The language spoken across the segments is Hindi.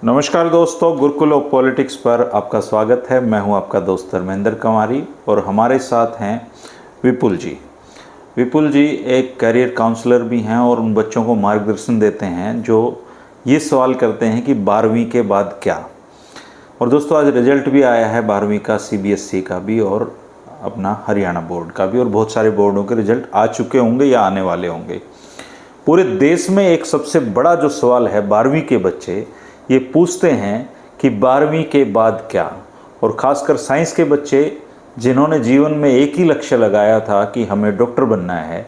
नमस्कार दोस्तों, गुरुकुल ऑफ पॉलिटिक्स पर आपका स्वागत है। मैं हूं आपका दोस्त धर्मेंद्र कुमारी और हमारे साथ हैं विपुल जी। विपुल जी एक करियर काउंसलर भी हैं और उन बच्चों को मार्गदर्शन देते हैं जो ये सवाल करते हैं कि 12वीं के बाद क्या। और दोस्तों आज रिजल्ट भी आया है 12वीं का, CBSE का भी और अपना हरियाणा बोर्ड का भी, और बहुत सारे बोर्डों के रिजल्ट आ चुके होंगे या आने वाले होंगे। पूरे देश में एक सबसे बड़ा जो सवाल है, 12वीं के बच्चे ये पूछते हैं कि 12वीं के बाद क्या। और ख़ासकर साइंस के बच्चे जिन्होंने जीवन में एक ही लक्ष्य लगाया था कि हमें डॉक्टर बनना है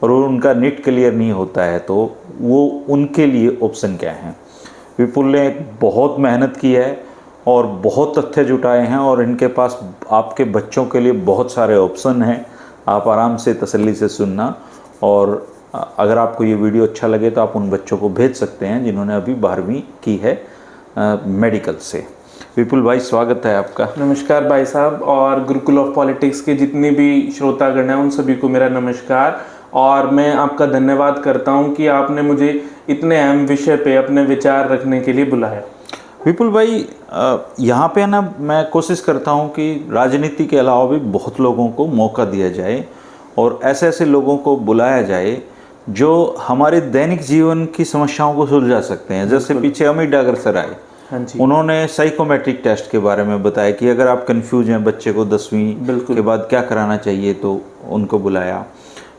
और उनका नीट क्लियर नहीं होता है, तो वो उनके लिए ऑप्शन क्या हैं। विपुल ने बहुत मेहनत की है और बहुत तथ्य जुटाए हैं और इनके पास आपके बच्चों के लिए बहुत सारे ऑप्शन हैं। आप आराम से तसल्ली से सुनना, और अगर आपको ये वीडियो अच्छा लगे तो आप उन बच्चों को भेज सकते हैं जिन्होंने अभी 12वीं की है मेडिकल से। विपुल भाई स्वागत है आपका। नमस्कार भाई साहब, और गुरुकुल ऑफ पॉलिटिक्स के जितने भी श्रोतागण हैं उन सभी को मेरा नमस्कार। और मैं आपका धन्यवाद करता हूं कि आपने मुझे इतने अहम विषय पे अपने विचार रखने के लिए बुलाया। विपुल भाई यहाँ पे ना मैं कोशिश करता हूँ कि राजनीति के अलावा भी बहुत लोगों को मौका दिया जाए और ऐसे ऐसे लोगों को बुलाया जाए जो हमारे दैनिक जीवन की समस्याओं को सुलझा सकते हैं। जैसे पीछे अमित डागर सर आए, उन्होंने साइकोमेट्रिक टेस्ट के बारे में बताया कि अगर आप कंफ्यूज हैं बच्चे को 10वीं के बाद क्या कराना चाहिए तो उनको बुलाया।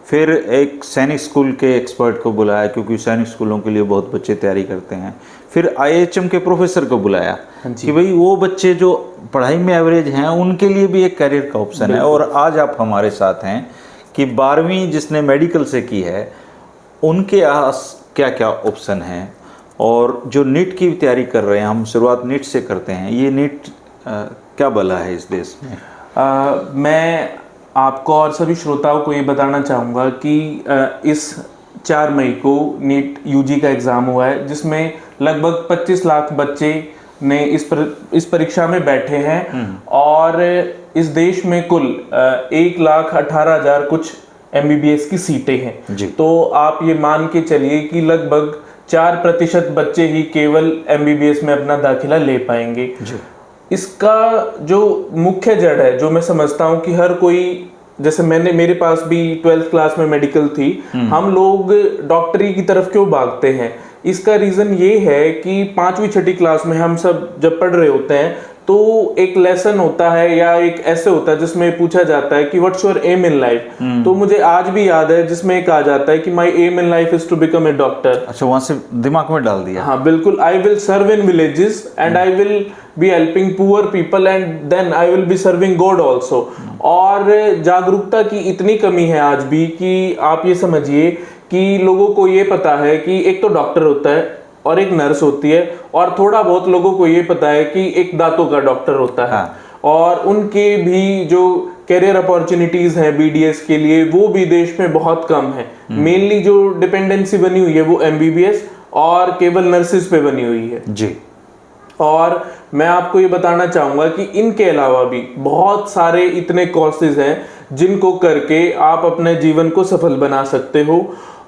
फिर एक सैनिक स्कूल के एक्सपर्ट को बुलाया क्योंकि सैनिक स्कूलों के लिए बहुत बच्चे तैयारी करते हैं। फिर IHM के प्रोफेसर को बुलाया कि भाई वो बच्चे जो पढ़ाई में एवरेज हैं उनके लिए भी एक करियर का ऑप्शन है। और आज आप हमारे साथ हैं कि 12वीं जिसने मेडिकल से की है उनके पास क्या क्या ऑप्शन हैं, और जो नीट की तैयारी कर रहे हैं, हम शुरुआत नीट से करते हैं। ये नीट क्या बला है इस देश में? मैं आपको और सभी श्रोताओं को ये बताना चाहूँगा कि इस 4 मई को नीट UG का एग्ज़ाम हुआ है, जिसमें लगभग 25 लाख बच्चे ने इस परीक्षा में बैठे हैं। और इस देश में कुल 1,18,000 कुछ MBBS की सीटें हैं। तो आप ये मान के चलिए कि लगभग 4% बच्चे ही केवल MBBS में अपना दाखिला ले पाएंगे। इसका जो मुख्य जड़ है, जो मैं समझता हूँ कि हर कोई, जैसे मेरे पास भी 12th क्लास में मेडिकल थी, हम लोग डॉक्टरी की तरफ क्यों भागते हैं? इसका रीज़न ये है कि 5वीं 6ठी क्लास में हम सब जब पढ़ रहे होते हैं तो एक लेसन होता है या एक ऐसे होता है जिसमें पूछा जाता है कि what's your aim in life. तो मुझे आज भी याद है जिसमें कहा जाता है कि my aim in life is to become a doctor. अच्छा, वहां से दिमाग में डाल दिया। हाँ बिल्कुल, I will serve in villages and I will be helping poor people and then I will be serving God also. और जागरूकता की इतनी कमी है आज भी कि आप ये समझिए कि लोगों को ये पता है कि एक तो डॉक्टर होता है और एक नर्स होती है, और थोड़ा बहुत लोगों को ये पता है कि एक दांतों का डॉक्टर होता है। और उनके भी जो कैरियर अपॉर्चुनिटीज हैं BDS के लिए, वो भी देश में बहुत कम है। मेनली जो डिपेंडेंसी बनी हुई है वो MBBS और केवल नर्सिस पे बनी हुई है जी। और मैं आपको ये बताना चाहूंगा कि इनके अलावा भी बहुत सारे इतने कोर्सेज हैं जिनको करके आप अपने जीवन को सफल बना सकते हो।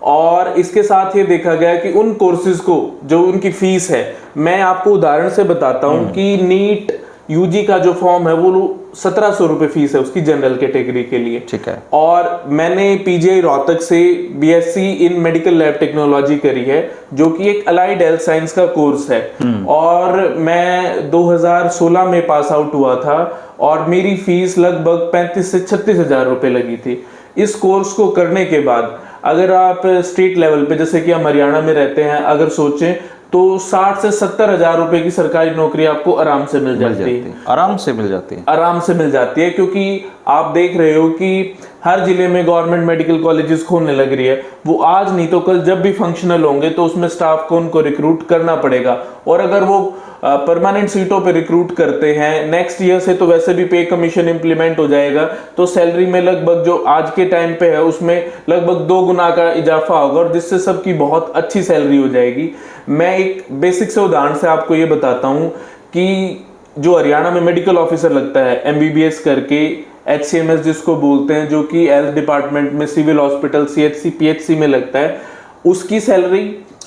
और इसके साथ ये देखा गया कि उन कोर्सेज को जो उनकी फीस है, मैं आपको उदाहरण से बताता हूँ कि नीट UG का जो फॉर्म है वो 1700 रुपये फीस है उसकी जनरल कैटेगरी के लिए। ठीक है। और मैंने PGI रोहतक से BSc इन मेडिकल लैब टेक्नोलॉजी करी है, जो कि एक अलाइड हेल्थ साइंस का कोर्स है। और मैं 2016 में पास आउट हुआ था और मेरी फीस लगभग 35 से 36 हजार रुपये लगी थी। इस कोर्स को करने के बाद अगर आप स्टेट लेवल पे, जैसे कि हम हरियाणा में रहते हैं, अगर सोचें तो 60 से 70 हजार रुपए की सरकारी नौकरी आपको आराम से मिल जाती है। आराम से मिल जाती है। आराम से मिल जाती है, क्योंकि आप देख रहे हो कि हर जिले में गवर्नमेंट मेडिकल कॉलेजेस खोलने लग रही है। वो आज नहीं तो कल जब भी फंक्शनल होंगे तो उसमें स्टाफ को उनको रिक्रूट करना पड़ेगा। और अगर वो परमानेंट सीटों पे रिक्रूट करते हैं, नेक्स्ट ईयर से तो वैसे भी पे कमीशन इंप्लीमेंट हो जाएगा, तो सैलरी में लगभग जो आज के टाइम पे है उसमें लगभग 2 गुना का इजाफा होगा, और जिससे सबकी बहुत अच्छी सैलरी हो जाएगी। मैं एक बेसिक से उदाहरण से आपको ये बताता हूँ कि जो हरियाणा में मेडिकल ऑफिसर लगता है MBBS करके, HCMS जिसको बोलते हैं, जो कि हेल्थ डिपार्टमेंट में सिविल हॉस्पिटल CHC PHC में लगता है, उसकी सैलरी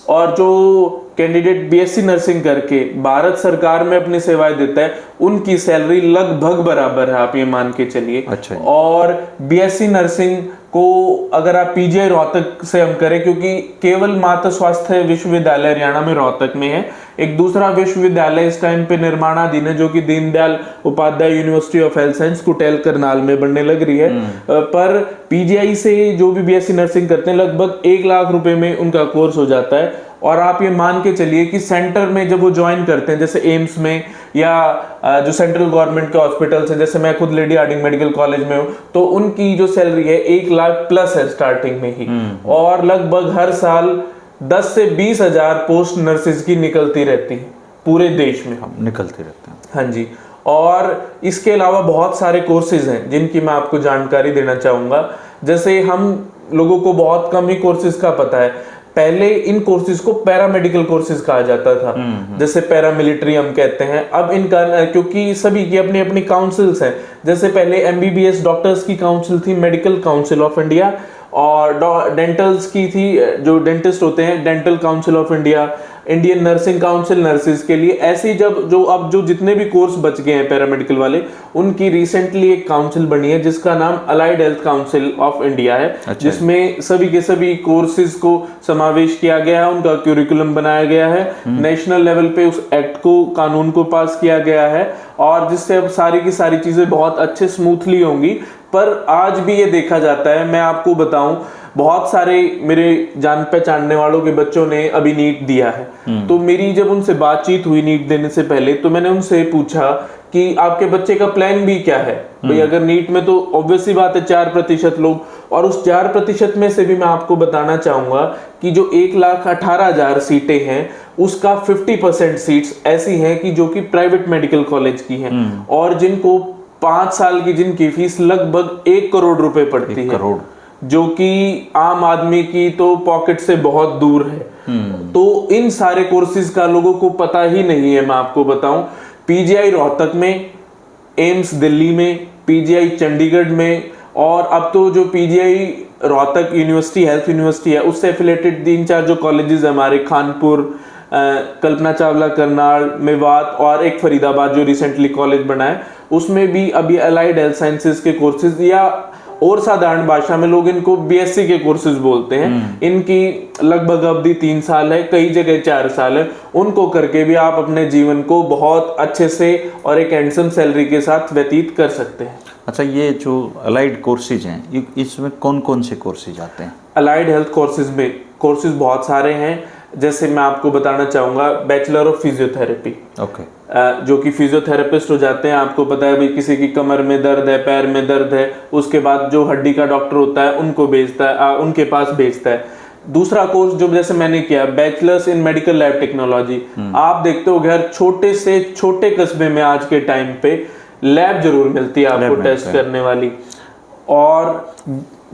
और जो कैंडिडेट बीएससी नर्सिंग करके भारत सरकार में अपनी सेवाएं देता है, उनकी सैलरी लगभग बराबर है, आप ये मान के चलिए। अच्छा। और बीएससी नर्सिंग को अगर आप पीजीआई रोहतक से हम करें, क्योंकि केवल माता स्वास्थ्य विश्वविद्यालय हरियाणा में रोहतक में है, एक दूसरा विश्वविद्यालय इस टाइम पे निर्माणाधीन है जो कि Deendayal Upadhyay University of Health Science Kutail Karnal में बनने लग रही है। पर पीजीआई से जो भी बीएससी नर्सिंग करते हैं लगभग 1 लाख रुपए में उनका कोर्स हो जाता है। और आप ये मान के चलिए कि सेंटर में जब वो ज्वाइन करते हैं, जैसे एम्स में या जो सेंट्रल गवर्नमेंट के हॉस्पिटल्स हैं, जैसे मैं खुद लेडी हार्डिंग मेडिकल कॉलेज में हूँ, तो उनकी जो सैलरी है 1 लाख प्लस है स्टार्टिंग में ही। और लगभग हर साल 10 से 20 हजार पोस्ट नर्सेज की निकलती रहती है पूरे देश में, निकलती रहते हैं। हाँ जी। और इसके अलावा बहुत सारे कोर्सेज हैं जिनकी मैं आपको जानकारी देना चाहूंगा। जैसे हम लोगों को बहुत कम ही कोर्सेज का पता है। पहले इन कोर्सेज को पैरामेडिकल कोर्सेज कहा जाता था, जैसे पैरामिलिट्री हम कहते हैं। अब इनका, क्योंकि सभी की अपनी अपनी काउंसिल्स हैं, जैसे पहले एमबीबीएस डॉक्टर्स की काउंसिल थी मेडिकल काउंसिल ऑफ इंडिया, और डेंटल्स की थी, जो डेंटिस्ट होते हैं dental council of India, Indian nursing council nurses के लिए। ऐसे ही अब जो जितने भी कोर्स बच गए हैं पैरामेडिकल वाले, उनकी रिसेंटली एक काउंसिल बनी है जिसका नाम allied health council of India है। अच्छा। जिसमें सभी के सभी कोर्सेज को समावेश किया गया है, उनका क्यूरिकुलम बनाया गया है, नेशनल लेवल पे उस एक्ट को, कानून को पास किया गया है, और जिससे अब सारी की सारी चीजें बहुत अच्छे स्मूथली होंगी। पर आज भी ये देखा जाता है, मैं आपको बताऊं, बहुत सारे मेरे जान पहचानने वालों के बच्चों ने अभी नीट दिया है। तो मेरी जब उनसे बातचीत हुई नीट देने से पहले, तो मैंने उनसे पूछा कि आपके बच्चे का प्लान भी क्या है भाई। अगर नीट में तो ऑब्वियसली बात है 4% लोग, और उस 4% में से भी मैं आपको बताना चाहूंगा कि जो 1,18,000 सीटें हैं उसका 50% सीट्स ऐसी हैं कि जो कि प्राइवेट मेडिकल कॉलेज की हैं, और जिनको 5 साल की जिनकी फीस लगभग 1 करोड़ रुपए पड़ती है, जो कि आम आदमी की तो पॉकेट से बहुत दूर है। तो इन सारे कोर्सेज का लोगों को पता ही नहीं है। मैं आपको बताऊं, पीजीआई रोहतक में, एम्स दिल्ली में, पीजीआई चंडीगढ़ में, और अब तो जो PGI Rohtak university health university है उससे एफिलेटेड 3-4 जो कॉलेजेस है हमारे, खानपुर, कल्पना चावला करनाल, मेवात, और एक फरीदाबाद जो रिसेंटली कॉलेज बना है, उसमें भी अभी अलाइड हेल्थ साइंसेज के कोर्सेज, या और साधारण भाषा में लोग इनको बीएससी के कोर्सेज बोलते हैं, इनकी लगभग अवधि 3 साल है, कई जगह 4 साल है। उनको करके भी आप अपने जीवन को बहुत अच्छे से और एक हैंडसम सैलरी के साथ व्यतीत कर सकते हैं। अच्छा, ये जो अलाइड कोर्सेज हैं, इसमें कौन कौन से कोर्सेज आते हैं? अलाइड हेल्थ कोर्सेज में कोर्सेज बहुत सारे हैं। जैसे मैं आपको बताना चाहूंगा, बैचलर ऑफ फिजियोथेरेपी, जो कि फिजियोथेरेपिस्ट हो जाते हैं। आपको पता है भाई, किसी की कमर में दर्द है, पैर में दर्द है, उसके बाद जो हड्डी का डॉक्टर होता है उनको भेजता है, उनके पास भेजता है। दूसरा कोर्स जो जैसे मैंने किया, bachelors in medical lab technology. आप देखते हो हर छोटे से छोटे कस्बे में आज के टाइम पे लैब जरूर मिलती है आपको टेस्ट करने वाली। और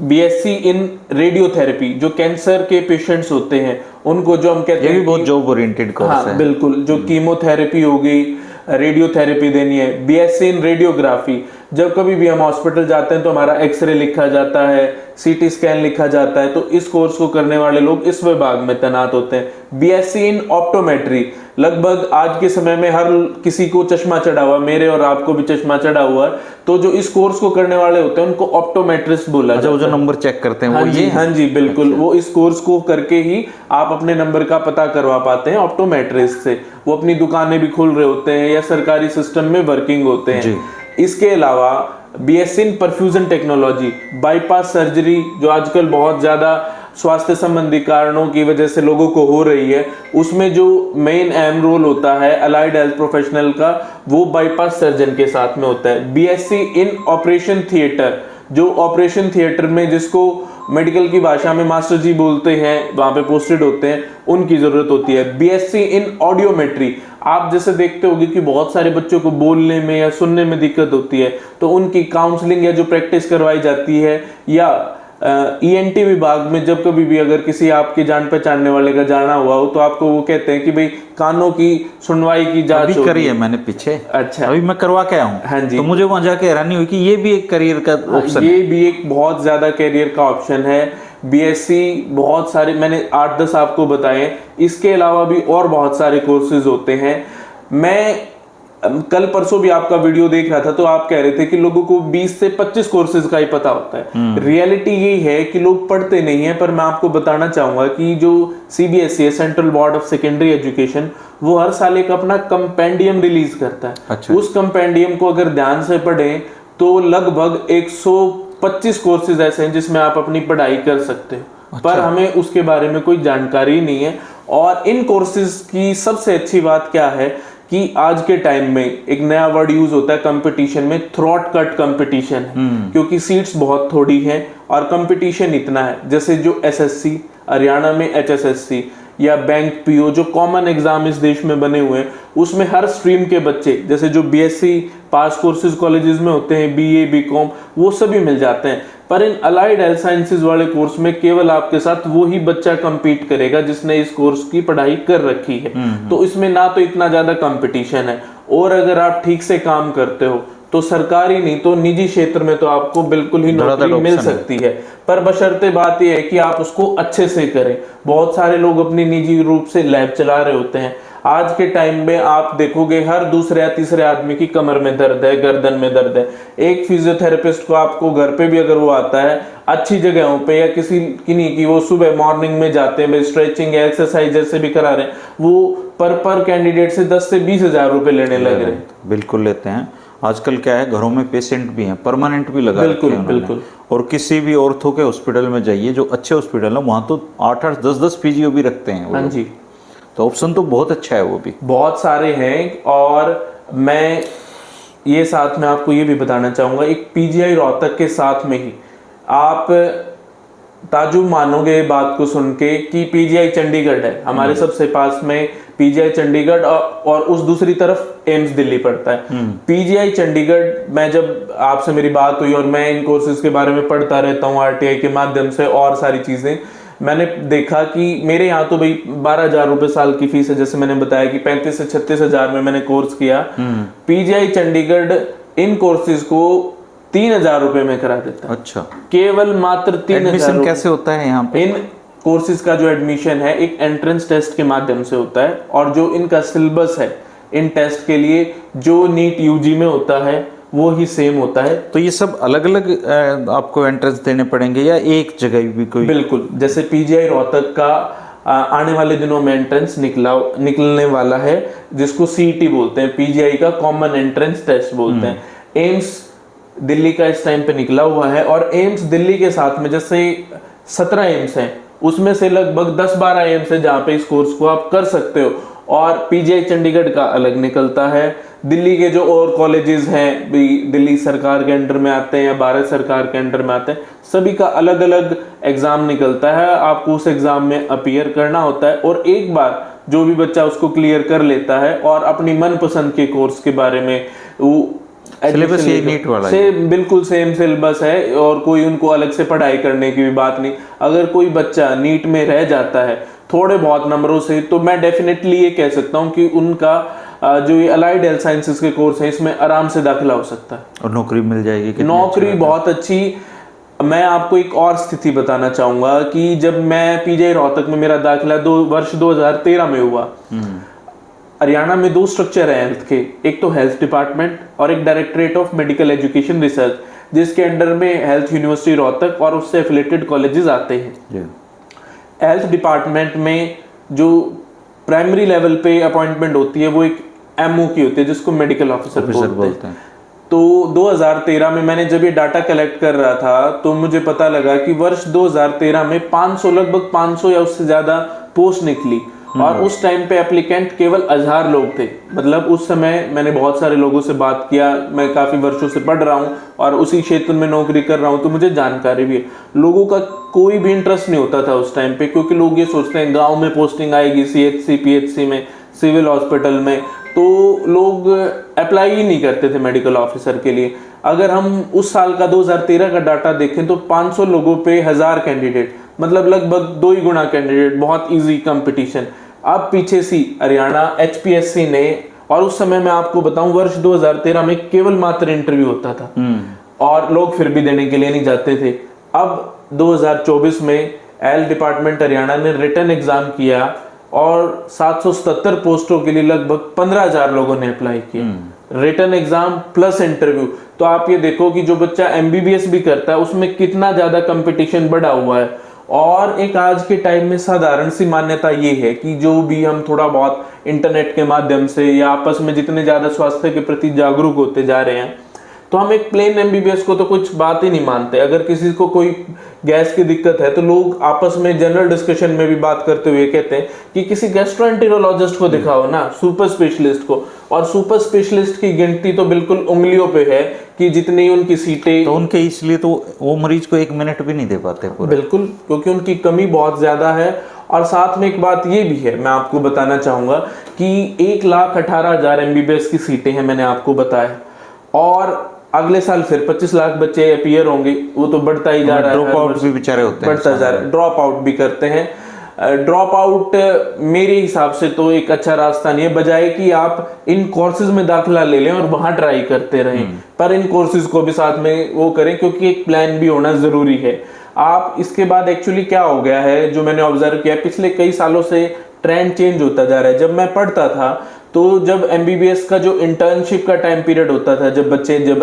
बीएससी इन रेडियोथेरेपी, जो कैंसर के पेशेंट्स होते हैं उनको, जो हम कहते हैं, ये भी बहुत जॉब ओरिएंटेड कोर्स है। बिल्कुल, जो कीमोथेरेपी हो गई, रेडियोथेरेपी देनी है। बीएससी इन रेडियोग्राफी, जब कभी भी हम हॉस्पिटल जाते हैं तो हमारा एक्सरे लिखा जाता है, सीटी स्कैन लिखा जाता है, तो इस कोर्स को करने वाले लोग इस विभाग में तैनात होते हैं। बीएससी इन ऑप्टोमेट्री, लगभग आज के समय में हर किसी को चश्मा चढ़ा हुआ, मेरे और आपको भी चश्मा चढ़ा हुआ है, तो जो इस कोर्स को करने वाले होते हैं उनको ऑप्टोमेट्रिस्ट बोला जाता है। जो नंबर चेक करते हैं, हाँ जी, हाँ जी, बिल्कुल। वो इस कोर्स को करके ही आप अपने नंबर का पता करवा पाते हैं ऑप्टोमेट्रिस्ट से। वो अपनी दुकानें भी खोल रहे होते हैं या सरकारी सिस्टम में वर्किंग होते हैं। इसके अलावा BSc in perfusion technology, bypass surgery, जो आजकल बहुत ज्यादा स्वास्थ्य संबंधी कारणों की वजह से लोगों को हो रही है, उसमें जो मेन अहम रोल होता है अलाइड हेल्थ प्रोफेशनल का, वो बाईपास सर्जन के साथ में होता है। बीएससी इन ऑपरेशन थिएटर, जो ऑपरेशन थिएटर में, जिसको मेडिकल की भाषा में मास्टर जी बोलते हैं, वहां पे पोस्टेड होते हैं, उनकी जरूरत होती है। बीएससी इन ऑडियोमेट्री, आप जैसे देखते होंगे कि बहुत सारे बच्चों को बोलने में या सुनने में दिक्कत होती है, तो उनकी काउंसलिंग या जो प्रैक्टिस करवाई जाती है, या ईएनटी विभाग में जब कभी भी अगर किसी आपके जान पहचानने वाले का जाना हुआ हो तो आपको वो कहते हैं कि भाई कानों की सुनवाई की जांच अभी करी है मैंने पीछे। अच्छा, अभी मैं करवा के आया हूँ। हाँ जी। तो मुझे वहां जाके हैरानी हुई कि ये भी एक करियर का ऑप्शन ये भी एक बहुत ज्यादा करियर का ऑप्शन है। बीएससी बहुत सारे मैंने 8-10 आपको बताए, इसके अलावा भी और बहुत सारे कोर्सेज होते हैं। मैं कल परसों भी आपका वीडियो देख रहा था तो आप कह रहे थे कि लोगों को 20 से 25 कोर्सेज का ही पता होता है। रियलिटी यही है कि लोग पढ़ते नहीं है। पर मैं आपको बताना चाहूंगा कि जो सीबीएसई है, central board of secondary education, वो हर साल एक अपना कंपेंडियम रिलीज करता है। अच्छा। उस कंपेंडियम को अगर ध्यान से पढ़ें तो लगभग 125 कोर्सेज ऐसे हैं जिसमें आप अपनी पढ़ाई कर सकते हो। अच्छा। पर हमें उसके बारे में कोई जानकारी नहीं है। और इन कोर्सेज की सबसे अच्छी बात क्या है कि आज के टाइम में एक नया वर्ड यूज होता है कंपटीशन में, थ्रॉट कट कंपटीशन है। क्योंकि सीट्स बहुत थोड़ी हैं और कंपटीशन इतना है। जैसे जो एसएससी, हरियाणा में एचएसएससी या बैंक पीओ, जो कॉमन एग्जाम इस देश में बने हुए हैं, उसमें हर स्ट्रीम के बच्चे, जैसे जो बीएससी पास कोर्सेज कॉलेजेस में होते हैं, बीए बीकॉम, वो सभी मिल जाते हैं। पर इन अलाइड हेल्थ साइंसेज वाले कोर्स में केवल आपके साथ वो ही बच्चा compete करेगा जिसने इस कोर्स की पढ़ाई कर रखी है। तो इसमें ना तो इतना ज्यादा कंपटीशन है, और अगर आप ठीक से काम करते हो तो सरकारी नहीं तो निजी क्षेत्र में तो आपको बिल्कुल ही नौकरी मिल सकती है। पर बशर्ते बात यह है कि आप उसको अच्छे से करें। बहुत सारे लोग अपनी निजी रूप से लैब चला रहे होते हैं। आज के टाइम में आप देखोगे हर दूसरे या तीसरे आदमी की कमर में दर्द है, गर्दन में दर्द है। एक फिजियोथेरेपिस्ट को आपको घर पे भी अगर वो आता है अच्छी जगहों पे, या किसी की नहीं कि वो सुबह मॉर्निंग में जाते हैं, स्ट्रेचिंग या एक्सरसाइज जैसे भी करा रहे हैं, वो पर कैंडिडेट से 10 से 20 हजार रुपए लेने लग रहे हैं। बिल्कुल लेते हैं। आजकल क्या है, घरों में पेशेंट भी हैं, परमानेंट भी लगा रखे हैं बिल्कुल। और किसी भी ऑर्थो के हॉस्पिटल में जाइए, जो अच्छे हॉस्पिटल है, वहाँ तो 8-8 10-10 पीजीओ भी रखते हैं। हाँ जी, तो ऑप्शन तो बहुत अच्छा है, वो भी बहुत सारे हैं। और मैं ये साथ में आपको ये भी बताना चाहूंगा, एक पीजीआई रोहतक के साथ में ही आप ताजुब मानोगे ये बात को सुन के कि पीजीआई चंडीगढ़ है हमारे सबसे पास में। पीजीआई चंडीगढ़ और उस दूसरी तरफ एम्स दिल्ली पड़ता है। पीजीआई चंडीगढ़, मैं जब आपसे मेरी बात हुई और मैं इन कोर्सेज के बारे में पढ़ता रहता हूँ आरटीआई के माध्यम से और सारी चीजें, मैंने देखा कि मेरे यहाँ तो भाई 12,000 रुपए साल की फीस है। जैसे मैंने बताया कि 35 से 36 हजार में मैंने कोर्स किया। पीजीआई चंडीगढ़ इन कोर्सेज को 3,000 रुपए में करा देता है। अच्छा, केवल मात्र 3,000। एडमिशन कैसे होता है यहाँ पे? इन कोर्सेज का जो एडमिशन है एक एंट्रेंस टेस्ट के माध्यम से होता है, और जो इनका सिलेबस है इन टेस्ट के लिए जो नीट यूजी में होता है वो ही सेम होता है। तो ये सब अलग अलग आपको एंट्रेंस देने पड़ेंगे या एक जगह भी कोई? बिल्कुल, जैसे पीजीआई रोहतक का आने वाले दिनों में एंट्रेंस निकलने वाला है, जिसको सीईटी बोलते हैं, पीजीआई का कॉमन एंट्रेंस टेस्ट बोलते हैं। एम्स दिल्ली का इस टाइम पे निकला हुआ है, और एम्स दिल्ली के साथ में जैसे 17 एम्स हैं, उसमें से लगभग 10-12 एम्स है जहाँ पे इस कोर्स को आप कर सकते हो। और पीजीआई चंडीगढ़ का अलग निकलता है। दिल्ली के जो और कॉलेजेस हैं भी दिल्ली सरकार के अंडर में आते हैं या भारत सरकार के अंडर में आते हैं, सभी का अलग अलग एग्जाम निकलता है। आपको उस एग्जाम में अपीयर करना होता है, और एक बार जो भी बच्चा उसको क्लियर कर लेता है और अपनी मनपसंद के कोर्स के बारे में वो सिलेबस ये नीट वाला से बिल्कुल सेम सिलेबस है, और कोई उनको अलग से पढ़ाई करने की भी बात नहीं। अगर कोई बच्चा नीट में रह जाता है थोड़े बहुत नंबरों से, तो मैं डेफिनेटली ये कह सकता हूँ कि उनका जो ये अलाइड हेल्थ साइंसेज के कोर्स हैं इसमें आराम से दाखिला हो सकता है और नौकरी मिल जाएगी। नौकरी बहुत अच्छी। मैं आपको एक और स्थिति बताना चाहूंगा कि जब मैं पीजीआई रोहतक में मेरा दाखिला वर्ष 2013 में हुआ, हरियाणा में 2 स्ट्रक्चर है हेल्थ के, एक तो हेल्थ डिपार्टमेंट और एक directorate of medical education research, जिसके अंडर में हेल्थ यूनिवर्सिटी रोहतक और उससे एफिलेटेड कॉलेजेस आते हैं। हेल्थ डिपार्टमेंट में जो प्राइमरी लेवल पे अपॉइंटमेंट होती है वो एक एमओ की होती है, जिसको मेडिकल ऑफिसर बोलते हैं। तो 2013 में मैंने जब ये डाटा कलेक्ट कर रहा था तो मुझे पता लगा कि वर्ष 2013 में 500 लगभग 500 या उससे ज्यादा पोस्ट निकली, और उस टाइम पे एप्लीकेंट केवल 1000 लोग थे। मतलब उस समय मैंने बहुत सारे लोगों से बात किया, मैं काफी वर्षों से पढ़ रहा हूँ और उसी क्षेत्र में नौकरी कर रहा हूँ, तो मुझे जानकारी भी है। लोगों का कोई भी इंटरेस्ट नहीं होता था उस टाइम पे, क्योंकि लोग ये सोचते हैं गांव में पोस्टिंग आएगी, सीएचसी पीएचसी में, सिविल हॉस्पिटल में, तो लोग अप्लाई ही नहीं करते थे मेडिकल ऑफिसर के लिए। अगर हम उस साल का 2013 का डाटा देखें तो 500 लोगों पे 1000 कैंडिडेट, मतलब लगभग 2 ही गुना कैंडिडेट, बहुत इजी कंपटीशन। अब पीछे सी हरियाणा HPSC ने, और उस समय मैं आपको बताऊं वर्ष 2013 में केवल मात्र इंटरव्यू होता था और लोग फिर भी देने के लिए नहीं जाते थे। अब 2024 में एल डिपार्टमेंट हरियाणा ने रिटन एग्जाम किया और 777 पोस्टों के लिए लगभग 15,000 लोगों ने अप्लाई किया, रिटन एग्जाम प्लस इंटरव्यू। तो आप ये देखो कि जो बच्चा MBBS भी करता है उसमें कितना ज्यादा कंपटीशन बढ़ा हुआ है। और एक आज के टाइम में साधारण सी मान्यता ये है कि जो भी हम थोड़ा बहुत इंटरनेट के माध्यम से या आपस में जितने ज्यादा स्वास्थ्य के प्रति जागरूक होते जा रहे हैं, तो हम एक प्लेन MBBS को तो कुछ बात ही नहीं मानते। अगर किसी को कोई गैस की दिक्कत है तो लोग आपस में जनरल डिस्कशन में भी बात करते हुए कहते हैं कि किसी गैस्ट्रोएंटेरोलॉजिस्ट को दिखाओ ना, सुपर स्पेशलिस्ट को। और सुपर स्पेशलिस्ट की गिनती तो बिल्कुल उंगलियों पे है कि जितनी उनकी सीटें, तो उनके इसलिए तो वो मरीज को 1 मिनट भी नहीं दे पाते पूरा। बिल्कुल, क्योंकि उनकी कमी बहुत ज्यादा है। और साथ में एक बात ये भी है, मैं आपको बताना चाहूंगा कि 1,18,000 MBBS की सीटें हैं, मैंने आपको बताया, और अगले साल फिर 25 लाख बच्चे अपीयर होंगे। वो तो बढ़ता ही जा रहा है, ड्रॉप आउट भी बेचारे होते हैं, बढ़ता जा रहा है, ड्रॉप आउट भी करते हैं। ड्रॉप आउट मेरे हिसाब से तो एक अच्छा रास्ता नहीं है, बजाय कि आप इन कोर्सेज में दाखिला ले लें और वहां ट्राई करते रहें, पर इन कोर्सेज को भी साथ में वो करें, क्योंकि एक प्लान भी होना जरूरी है। आप इसके बाद एक्चुअली क्या हो गया है, जो मैंने ऑब्जर्व किया पिछले कई सालों से ट्रेंड चेंज होता जा रहा है। जब मैं पढ़ता था तो जब MBBS का जो इंटर्नशिप का टाइम पीरियड होता था, जब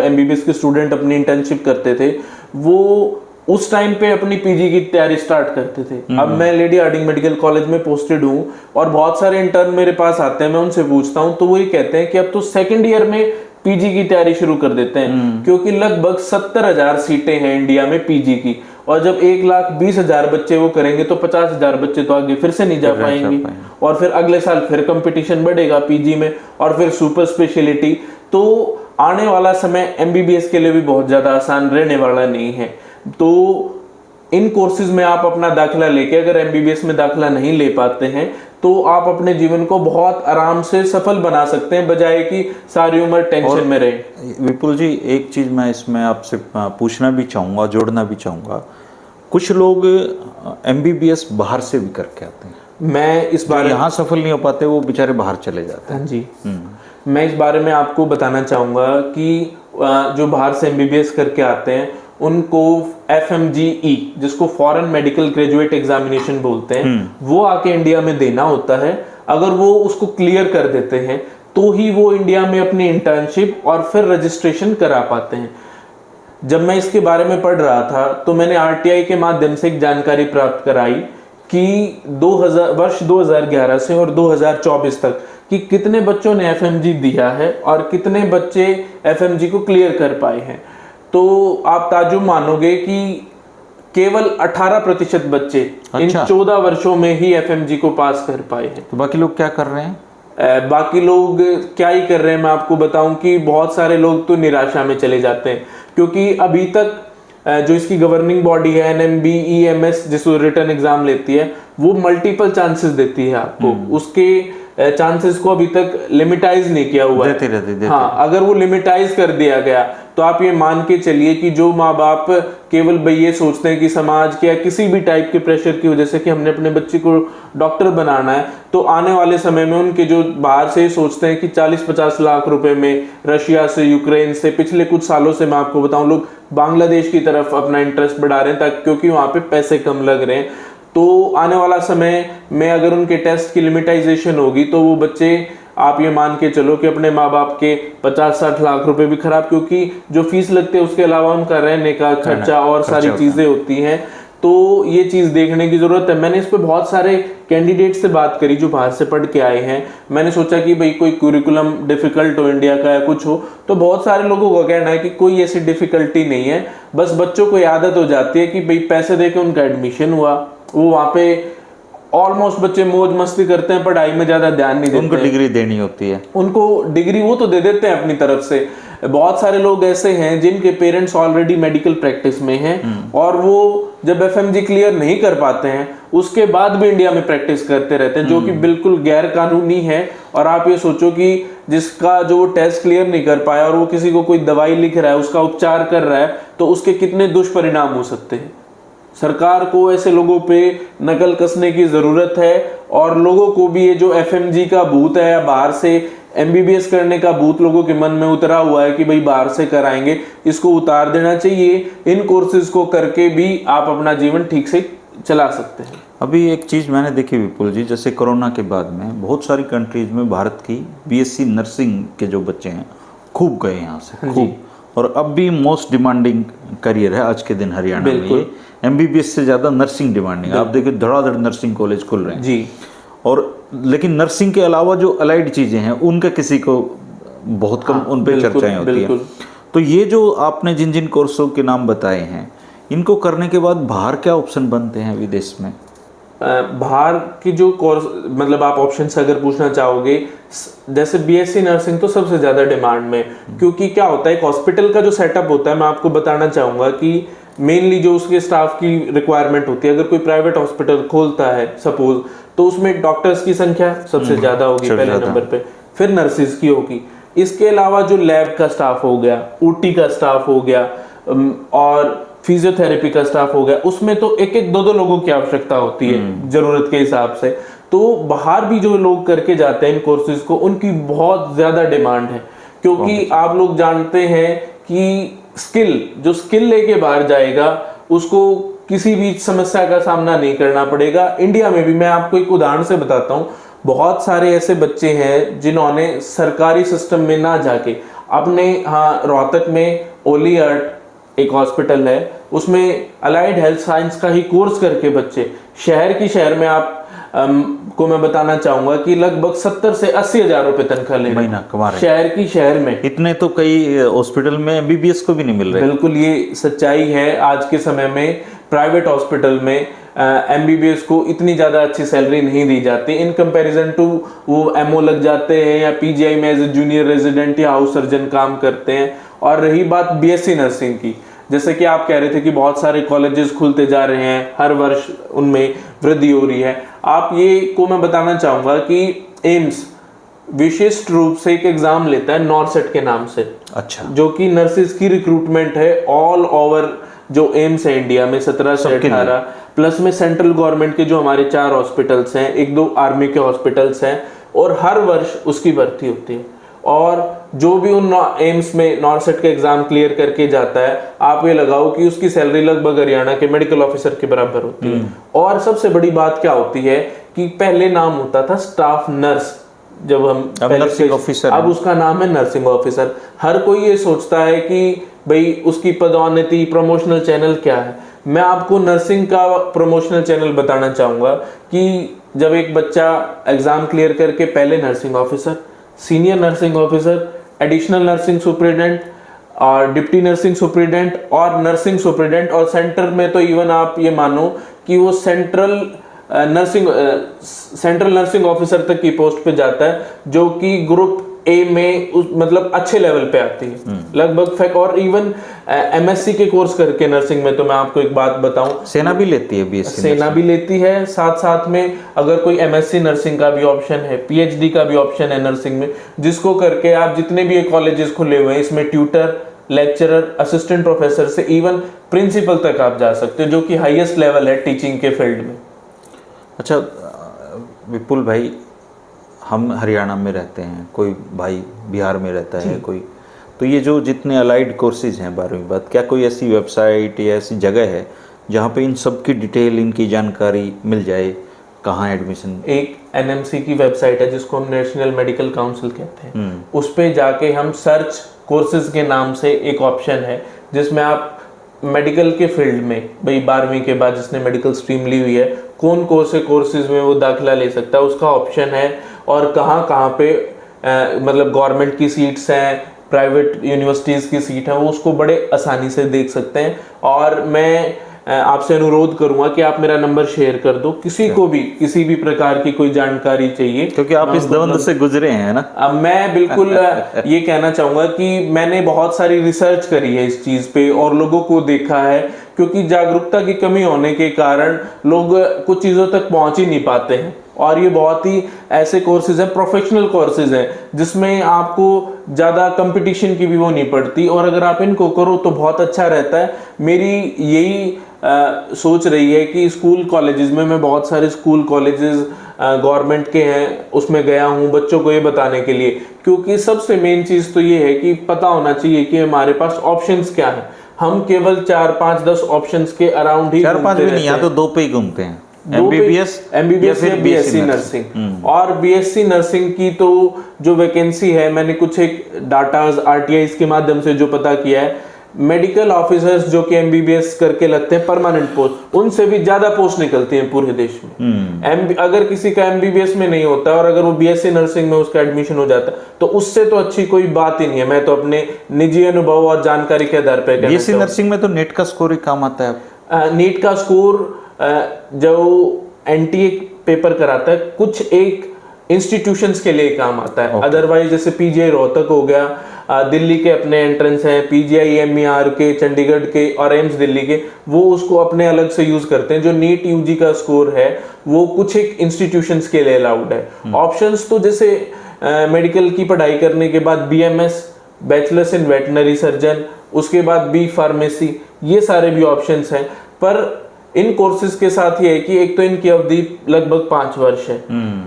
MBBS के स्टूडेंट अपनी इंटर्नशिप करते थे, वो उस टाइम पे अपनी PG की तैयारी स्टार्ट करते थे। अब मैं लेडी हार्डिंग मेडिकल कॉलेज में पोस्टेड हूँ और बहुत सारे इंटर्न मेरे पास आते हैं, मैं उनसे पूछता हूँ तो वो ये कहते हैं कि अब तो सेकेंड ईयर में PG की तैयारी शुरू कर देते हैं, क्योंकि लगभग 70,000 सीटें हैं इंडिया में PG की, और जब 1,20,000 बच्चे वो करेंगे तो 50,000 बच्चे तो आगे फिर से नहीं जा पाएंगे, और फिर अगले साल फिर कंपटीशन बढ़ेगा PG में, और फिर सुपर स्पेशलिटी। तो आने वाला समय MBBS के लिए भी बहुत ज्यादा आसान रहने वाला नहीं है। तो इन कोर्सेज में आप अपना दाखिला लेके अगर MBBS में दाखिला नहीं ले पाते हैं तो आप अपने जीवन को बहुत आराम से सफल बना सकते हैं, बजाय कि सारी उम्र टेंशन में रहे। विपुल जी, एक चीज मैं इसमें आपसे पूछना भी चाहूंगा, जोड़ना भी चाहूंगा, कुछ लोग MBBS बाहर से भी करके आते हैं, मैं इस बारे यहाँ सफल नहीं हो पाते, वो बेचारे बाहर चले जाते हैं। हाँ जी, मैं इस बारे में आपको बताना चाहूंगा कि जो बाहर से MBBS करके आते हैं उनको FMGE, जिसको फॉरेन मेडिकल ग्रेजुएट एग्जामिनेशन बोलते हैं, वो आके इंडिया में देना होता है। अगर वो उसको क्लियर कर देते हैं तो ही वो इंडिया में अपनी इंटर्नशिप और फिर रजिस्ट्रेशन करा पाते हैं। जब मैं इसके बारे में पढ़ रहा था तो मैंने RTI के माध्यम से एक जानकारी प्राप्त कराई कि वर्ष 2011 से और 2024 तक कि कितने बच्चों ने FMG दिया है और कितने बच्चे FMG को क्लियर कर पाए हैं। तो आप ताजुब मानोगे कि केवल 18% बच्चे इन 14 वर्षों में ही FMG को पास कर पाए हैं। तो बाकी लोग क्या कर रहे हैं? बाकी लोग क्या ही कर रहे हैं, मैं आपको बताऊं कि बहुत सारे लोग तो निराशा में चले जाते हैं, क्योंकि अभी तक जो इसकी गवर्निंग बॉडी है NMB EMS, जिसको रिटर्न एग्जाम लेती है, वो मल्टीपल चांसेस देती है आपको, उसके चांसेस को अभी तक लिमिटाइज नहीं किया हुआ है। हाँ, अगर वो लिमिटाइज कर दिया गया तो आप ये मान के चलिए कि जो माँ बाप केवल भाई ये सोचते हैं कि समाज के या किसी भी टाइप के प्रेशर की वजह से कि हमने अपने बच्चे को डॉक्टर बनाना है, तो आने वाले समय में उनके जो बाहर से सोचते हैं कि 40-50 लाख रुपए में रशिया से, यूक्रेन से, पिछले कुछ सालों से मैं आपको बताऊं लोग बांग्लादेश की तरफ अपना इंटरेस्ट बढ़ा रहे हैं, ताकि क्योंकि वहाँ पे पैसे कम लग रहे हैं। तो आने वाला समय में अगर उनके टेस्ट की लिमिटाइजेशन होगी तो वो बच्चे, आप ये मान के चलो कि अपने माँ बाप के 50-60 लाख रुपए भी खराब, क्योंकि जो फीस लगते हैं उसके अलावा उनका रहने का खर्चा और सारी चीजें होती हैं। तो ये चीज देखने की जरूरत है। मैंने इस पे बहुत सारे कैंडिडेट से बात करी जो बाहर से पढ़ के आए हैं। मैंने सोचा कि भाई कोई कुरिकुलम डिफिकल्ट हो इंडिया का या कुछ हो, तो बहुत सारे लोगों का कहना है कि कोई ऐसी डिफिकल्टी नहीं है, बस बच्चों को आदत हो जाती है कि भाई पैसे देके उनका एडमिशन हुआ, वो वहाँ पे ऑलमोस्ट बच्चे मौज मस्ती करते हैं, पढ़ाई में ज्यादा ध्यान नहीं देते। उनको डिग्री देनी होती है, उनको डिग्री वो तो दे देते हैं अपनी तरफ से। बहुत सारे लोग ऐसे हैं जिनके पेरेंट्स ऑलरेडी मेडिकल प्रैक्टिस में हैं और वो जब एफएमजी क्लियर नहीं कर पाते हैं उसके बाद भी इंडिया में प्रैक्टिस करते रहते हैं, जो कि बिल्कुल गैर कानूनी है। और आप ये सोचो कि जिसका जो टेस्ट क्लियर नहीं कर पाया और वो किसी को कोई दवाई लिख रहा है, उसका उपचार कर रहा है, तो उसके कितने दुष्परिणाम हो सकते हैं। सरकार को ऐसे लोगों पे नकल कसने की जरूरत है और लोगों को भी ये जो एफएमजी का भूत है या बाहर से एमबीबीएस करने का भूत लोगों के मन में उतरा हुआ है कि भाई बाहर से कराएंगे, इसको उतार देना चाहिए। इन कोर्सेज को करके भी आप अपना जीवन ठीक से चला सकते हैं। अभी एक चीज़ मैंने देखी विपुल जी, जैसे कोरोना के बाद में बहुत सारी कंट्रीज में भारत की बीएससी नर्सिंग के जो बच्चे हैं खूब गए यहाँ से, खूब। और अब भी मोस्ट डिमांडिंग करियर है आज के दिन हरियाणा में ये। एमबीबीएस से ज़्यादा नर्सिंग डिमांडिंग है। आप देखिए धड़ाधड़ नर्सिंग कॉलेज खुल रहे हैं जी। और लेकिन नर्सिंग के अलावा जो अलाइड चीज़ें हैं उनका किसी को बहुत कम उन पे चर्चाएं होती हैं। तो ये जो आपने जिन जिन कोर्सों के नाम बताए हैं, इनको करने के बाद बाहर क्या ऑप्शन बनते हैं विदेश में? बाहर की जो कोर्स मतलब आप ऑप्शन से अगर पूछना चाहोगे, जैसे बीएससी नर्सिंग तो सबसे ज़्यादा डिमांड में, क्योंकि क्या होता है एक हॉस्पिटल का जो सेटअप होता है, मैं आपको बताना चाहूँगा कि मेनली जो उसके स्टाफ की रिक्वायरमेंट होती है, अगर कोई प्राइवेट हॉस्पिटल खोलता है सपोज, तो उसमें डॉक्टर्स की संख्या सबसे ज़्यादा होगी पहले नंबर पे, फिर नर्सिस की होगी। इसके अलावा जो लैब का स्टाफ हो गया, ओटी का स्टाफ हो गया और फिजियोथेरेपी का स्टाफ हो गया, उसमें तो एक एक दो दो लोगों की आवश्यकता होती है जरूरत के हिसाब से। तो बाहर भी जो लोग करके जाते हैं इन कोर्सेज को, उनकी बहुत ज्यादा डिमांड है, क्योंकि आप लोग जानते हैं कि जो स्किल लेके बाहर जाएगा उसको किसी भी समस्या का सामना नहीं करना पड़ेगा। इंडिया में भी मैं आपको एक उदाहरण से बताता हूँ, बहुत सारे ऐसे बच्चे हैं जिन्होंने सरकारी सिस्टम में ना जाके अपने रोहतक में ओलियट एक हॉस्पिटल है, उसमें अलाइड हेल्थ साइंस का ही कोर्स करके बच्चे शहर में आप को मैं बताना चाहूंगा कि लगभग 70 से 80 हजार रुपए तनख्वाह ले महीना कमा रहे हैं शहर में। इतने तो कई हॉस्पिटल में एमबीबीएस को भी नहीं मिल रहे। बिल्कुल, ये सच्चाई है। आज के समय में प्राइवेट हॉस्पिटल में एमबीबीएस को इतनी ज्यादा अच्छी सैलरी नहीं दी जाती इन कंपैरिजन टू वो एमओ लग जाते हैं या पीजीआई में एज ए जूनियर रेजिडेंट या हाउस सर्जन काम करते हैं। और रही बात बीएससी नर्सिंग की, जैसे कि आप कह रहे थे कि बहुत सारे कॉलेजेस खुलते जा रहे हैं, हर वर्ष उनमें वृद्धि हो रही है। आप ये को मैं बताना चाहूंगा कि एम्स विशिष्ट रूप से एक एग्जाम लेता है नॉर्सेट के नाम से, अच्छा, जो कि नर्सिस की रिक्रूटमेंट है ऑल ओवर जो एम्स है इंडिया में 17 से 18, प्लस में सेंट्रल गवर्नमेंट के जो हमारे 4 हॉस्पिटल्स हैं, 1-2 आर्मी के हॉस्पिटल्स हैं, और हर वर्ष उसकी भर्ती होती है। और जो भी उन एम्स में नॉर्सेट का एग्जाम क्लियर करके जाता है, आप ये लगाओ कि उसकी सैलरी लगभग हरियाणा के मेडिकल ऑफिसर के बराबर होती है। और सबसे बड़ी बात क्या होती है कि पहले नाम होता था स्टाफ नर्स, जब हम नर्सिंग ऑफिसर, अब उसका नाम है नर्सिंग ऑफिसर। हर कोई ये सोचता है कि भाई उसकी पदोन्नति प्रमोशनल चैनल क्या है। मैं आपको नर्सिंग का प्रमोशनल चैनल बताना चाहूंगा कि जब एक बच्चा एग्जाम क्लियर करके पहले nursing officer, senior nursing officer, additional nursing superintendent और डिप्टी नर्सिंग सुपरिटेंडेंट और नर्सिंग सुपरिटेंडेंट, और सेंटर में तो इवन आप ये मानो कि वो सेंट्रल नर्सिंग ऑफिसर तक की पोस्ट पे जाता है, जो कि ग्रुप ए में मतलब अच्छे लेवल पे आती है लगभग। और इवन एमएससी के कोर्स करके नर्सिंग में, तो मैं आपको एक बात बताऊं, सेना भी लेती है बीएससी, सेना भी लेती है, साथ साथ में अगर कोई एमएससी नर्सिंग का भी ऑप्शन है, पीएचडी का भी ऑप्शन है नर्सिंग में, जिसको करके आप जितने भी कॉलेजेस खुले हुए हैं इसमें ट्यूटर, लेक्चरर, असिस्टेंट प्रोफेसर से इवन प्रिंसिपल तक आप जा सकते हो, जो कि हाईएस्ट लेवल है टीचिंग के फील्ड में। अच्छा विपुल भाई, हम हरियाणा में रहते हैं, कोई भाई बिहार में रहता है कोई, तो ये जो जितने अलाइड कोर्सेज हैं 12वीं बाद, क्या कोई ऐसी वेबसाइट या ऐसी जगह है जहाँ पे इन सब की डिटेल, इनकी जानकारी मिल जाए, कहाँ एडमिशन? एक एनएमसी की वेबसाइट है जिसको हम नेशनल मेडिकल काउंसिल कहते हैं, उस पे जाके हम सर्च कोर्सेज के नाम से एक ऑप्शन है जिसमें आप मेडिकल के फील्ड में, भाई 12वीं के बाद जिसने मेडिकल स्ट्रीम ली हुई है, कौन कौन से कोर्सेज में वो दाखिला ले सकता है, उसका ऑप्शन है। और कहाँ पे मतलब गवर्नमेंट की सीट्स हैं, प्राइवेट यूनिवर्सिटीज़ की सीट है, वो उसको बड़े आसानी से देख सकते हैं। और मैं आपसे अनुरोध करूंगा कि आप मेरा नंबर शेयर कर दो, किसी को भी किसी भी प्रकार की कोई जानकारी चाहिए, क्योंकि आप इस द्वंद से गुजरे हैं ना। अब मैं बिल्कुल ये कहना चाहूंगा कि मैंने बहुत सारी रिसर्च करी है इस चीज पे और लोगों को देखा है, क्योंकि जागरूकता की कमी होने के कारण लोग कुछ चीजों तक पहुंच ही नहीं पाते हैं। और ये बहुत ही ऐसे कोर्सेज हैं, प्रोफेशनल कोर्सेज हैं, जिसमें आपको ज़्यादा कंपटीशन की भी वो नहीं पड़ती, और अगर आप इनको करो तो बहुत अच्छा रहता है। मेरी यही सोच रही है कि स्कूल कॉलेजेस में, मैं बहुत सारे स्कूल कॉलेजेस गवर्नमेंट के हैं उसमें गया हूँ बच्चों को ये बताने के लिए, क्योंकि सबसे मेन चीज़ तो ये है कि पता होना चाहिए कि हमारे पास ऑप्शंस क्या हैं। हम केवल 4, 5, 10 ऑप्शंस के अराउंड ही 4-5 भी नहीं, यहाँ तो 2 पे ही घूमते हैं, एमबीबीएस या बीएससी नर्सिंग। और बीएससी नर्सिंग की तो जो वैकेंसी है, मैंने कुछ एक डाटाज आरटीआई के माध्यम से जो पता किया है, मेडिकल ऑफिसर्स जो कि एमबीबीएस करके लगते हैं परमानेंट पोस्ट, उनसे भी ज्यादा पोस्ट निकलती हैं पूरे देश में। अगर किसी का एमबीबीएस में नहीं होता और अगर वो बीएससी नर्सिंग में उसका एडमिशन हो जाता तो उससे तो अच्छी कोई बात ही नहीं है। मैं तो अपने निजी अनुभव और जानकारी के आधार पर बीएससी नर्सिंग में तो नेट का स्कोर ही काम आता है। नीट का स्कोर जो एनटीए पेपर कराता है, कुछ एक इंस्टीट्यूशंस के लिए काम आता है। अदरवाइज जैसे पीजीआई रोहतक हो गया, दिल्ली के अपने एंट्रेंस हैं, पीजीआई एमईआर के, चंडीगढ़ के और एम्स दिल्ली के, वो उसको अपने अलग से यूज करते हैं। जो नीट यूजी का स्कोर है वो कुछ एक इंस्टीट्यूशंस के लिए अलाउड है। ऑप्शंस तो जैसे मेडिकल की पढ़ाई करने के बाद BMS, bachelors in veterinary surgeon, उसके बाद बी फार्मेसी, ये सारे भी ऑप्शंस हैं। पर इन कोर्सेज के साथ ये है कि एक तो इनकी अवधि लगभग 5 वर्ष है,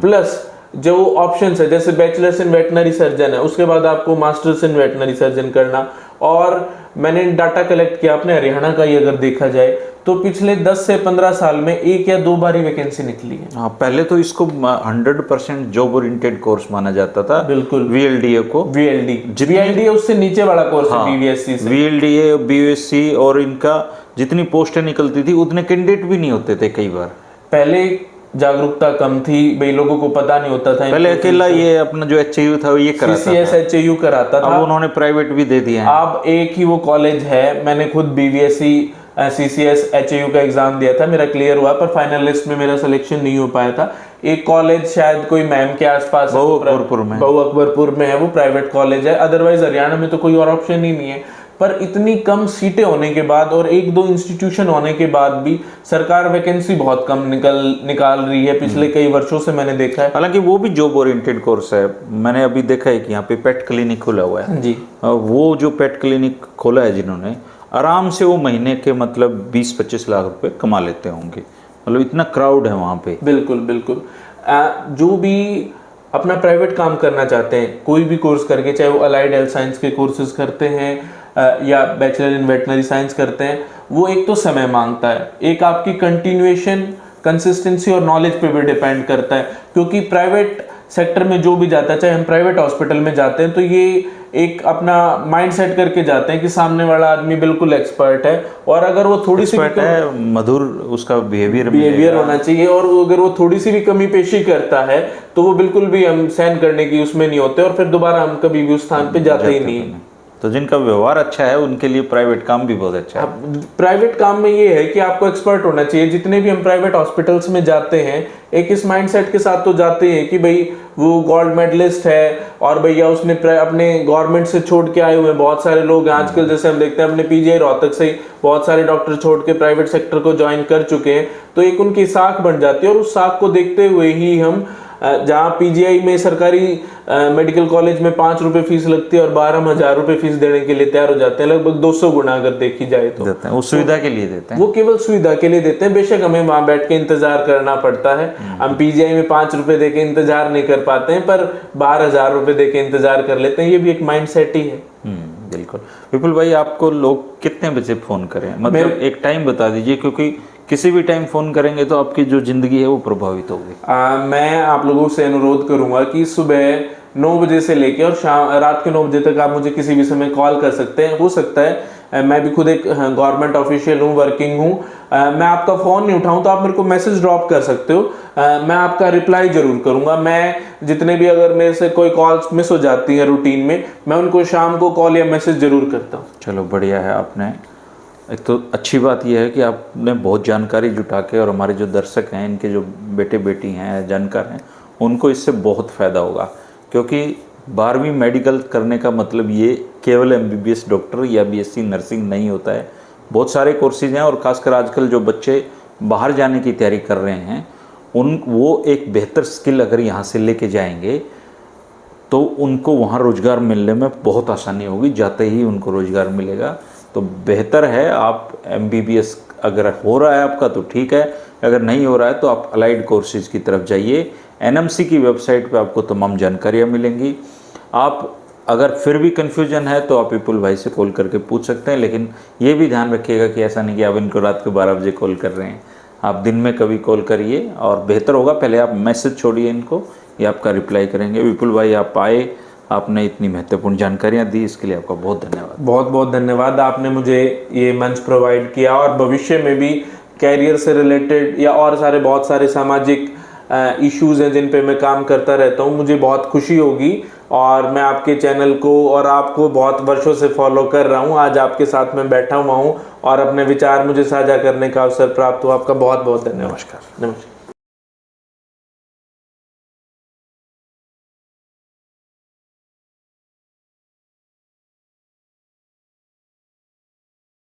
प्लस जो ऑप्शंस है जैसे बैचलर्स इन वेटनरी सर्जन है, उसके बाद आपको मास्टर्स इन वेटनरी सर्जन करना। और मैंने डाटा कलेक्ट किया अपने हरियाणा का ही, अगर देखा जाए तो पिछले 10 से 15 साल में 1 या 2 बार ही वैकेंसी निकली है। हाँ, पहले तो इसको 100% जॉब ओरिएंटेड कोर्स माना जाता था। बिल्कुल, वीएलडीए को, वीएलडी उससे नीचे वाला कोर्स है बीवीएससी से। वीएलडीए, बीएससी, और इनका जितनी पोस्टें निकलती थी उतने कैंडिडेट भी नहीं होते थे कई बार। पहले जागरूकता कम थी भाई, लोगों को पता नहीं होता था। पहले अकेला ये अपना जो एचएयू था ये कराता था, सीसीएस एचएयू कराता था। अब उन्होंने प्राइवेट भी दे दिया है। अब एक ही वो कॉलेज है, मैंने खुद बीवीएससी सीसीएस एचएयू का एग्जाम दिया था, मेरा क्लियर हुआ, पर फाइनल लिस्ट में मेरा सिलेक्शन नहीं हो पाया था। एक कॉलेज शायद कोई मैम के आसपास बहु अकबरपुर में है, वो प्राइवेट कॉलेज है। अदरवाइज हरियाणा में तो कोई और ऑप्शन ही नहीं है। पर इतनी कम सीटें होने के बाद और 1-2 इंस्टीट्यूशन होने के बाद भी सरकार वैकेंसी बहुत कम निकाल रही है, पिछले कई वर्षों से मैंने देखा है। हालांकि वो भी जॉब ओरिएंटेड कोर्स है। मैंने अभी देखा है कि यहाँ पे पेट क्लिनिक खुला हुआ है जी। वो जो पेट क्लिनिक खोला है जिन्होंने, आराम से वो महीने के मतलब 20-25 लाख रुपए कमा लेते होंगे। मतलब इतना क्राउड है वहाँ पे। बिल्कुल बिल्कुल। जो भी अपना प्राइवेट काम करना चाहते हैं, कोई भी कोर्स करके, चाहे वो अलाइड हेल्थ साइंस के कोर्सेज करते हैं या बैचलर इन वेटनरी साइंस करते हैं, वो एक तो समय मांगता है, एक आपकी कंटिन्यूएशन, कंसिस्टेंसी और नॉलेज पे भी डिपेंड करता है। क्योंकि प्राइवेट सेक्टर में जो भी जाता है, चाहे हम प्राइवेट हॉस्पिटल में जाते हैं, तो ये एक अपना माइंड सेट करके जाते हैं कि सामने वाला आदमी बिल्कुल एक्सपर्ट है, और अगर वो थोड़ी सी भी मधुर उसका बिहेवियर होना चाहिए, और अगर वो थोड़ी सी भी कमी पेशी करता है तो वो बिल्कुल भी हम सहन करने की उसमें नहीं होते, और फिर दोबारा हम कभी भी उस स्थान पे जाते ही नहीं है। तो जिनका व्यवहार अच्छा है उनके लिए प्राइवेट काम भी बहुत अच्छा है। प्राइवेट काम में ये है कि आपको एक्सपर्ट होना चाहिए। जितने भी हम प्राइवेट हॉस्पिटल्स में जाते हैं, एक इस माइंडसेट के साथ तो जाते हैं कि भाई वो गोल्ड मेडलिस्ट है और भैया उसने अपने गवर्नमेंट से छोड़ के आए हुए हैं। बहुत सारे लोग आजकल जैसे हम देखते हैं अपने पीजीआई रोहतक से ही बहुत सारे डॉक्टर छोड़ के प्राइवेट सेक्टर को ज्वाइन कर चुके हैं, तो एक उनकी साख बन जाती है। और उस साख को देखते हुए ही हम जहाँ पीजीआई में सरकारी मेडिकल कॉलेज में 5 रुपए फीस लगती है और 12,000 रुपए फीस देने के लिए तैयार हो जाते हैं, लगभग 200 गुना अगर देखी जाए तो। देते हैं, वो सुविधा के लिए देते हैं, वो केवल सुविधा के लिए देते हैं। बेशक हमें वहां बैठ के इंतजार करना पड़ता है, हम पीजीआई में 5 रुपए दे के इंतजार नहीं कर पाते हैं, पर 12,000 रुपए दे के इंतजार कर लेते हैं। ये भी एक माइंड सेट ही है। बिल्कुल। विपुल भाई, आपको लोग कितने बजे फोन करें, मतलब एक टाइम बता दीजिए, क्योंकि किसी भी टाइम फोन करेंगे तो आपकी जो जिंदगी है वो प्रभावित होगी। मैं आप लोगों से अनुरोध करूंगा कि सुबह 9 बजे से लेकर और रात के 9 बजे तक आप मुझे किसी भी समय कॉल कर सकते हैं। हो सकता है मैं भी खुद एक गवर्नमेंट ऑफिशियल हूँ, वर्किंग हूँ, मैं आपका फ़ोन नहीं उठाऊँ तो आप मेरे को मैसेज ड्रॉप कर सकते हो, मैं आपका रिप्लाई जरूर करूँगा। मैं जितने भी अगर मेरे से कोई कॉल्स मिस हो जाती हैं रूटीन में, मैं उनको शाम को कॉल या मैसेज जरूर करता हूँ। चलो बढ़िया है, आपने एक तो अच्छी बात यह है कि आपने बहुत जानकारी जुटा के, और हमारे जो दर्शक हैं, इनके जो बेटे बेटी हैं, जानकार हैं, उनको इससे बहुत फ़ायदा होगा। क्योंकि 12वीं मेडिकल करने का मतलब ये केवल MBBS डॉक्टर या BSc नर्सिंग नहीं होता है। बहुत सारे कोर्सेज हैं, और ख़ासकर आजकल जो बच्चे बाहर जाने की तैयारी कर रहे हैं, वो एक बेहतर स्किल अगर यहाँ से लेके जाएंगे तो उनको वहाँ रोज़गार मिलने में बहुत आसानी होगी। जाते ही उनको रोज़गार मिलेगा। तो बेहतर है आप MBBS अगर हो रहा है आपका तो ठीक है, अगर नहीं हो रहा है तो आप अलाइड कोर्सेज की तरफ जाइए। NMC की वेबसाइट पे आपको तमाम जानकारियाँ मिलेंगी। आप अगर फिर भी कन्फ्यूजन है तो आप विपुल भाई से कॉल करके पूछ सकते हैं, लेकिन ये भी ध्यान रखिएगा कि ऐसा नहीं कि आप इनको रात को 12 बजे कॉल कर रहे हैं। आप दिन में कभी कॉल करिए, और बेहतर होगा पहले आप मैसेज छोड़िए इनको, ये आपका रिप्लाई करेंगे। विपुल भाई आप आए, आपने इतनी महत्वपूर्ण जानकारियाँ दी, इसके लिए आपका बहुत धन्यवाद। बहुत बहुत धन्यवाद, आपने मुझे ये मंच प्रोवाइड किया, और भविष्य में भी कैरियर से रिलेटेड या और बहुत सारे सामाजिक इश्यूज़ हैं जिन पे मैं काम करता रहता हूँ। मुझे बहुत खुशी होगी, और मैं आपके चैनल को और आपको बहुत वर्षों से फॉलो कर रहा हूँ। आज आपके साथ में बैठा हुआ हूँ और अपने विचार मुझे साझा करने का अवसर प्राप्त हुआ। आपका बहुत बहुत धन्यवाद। नमस्कार। नमस्कार।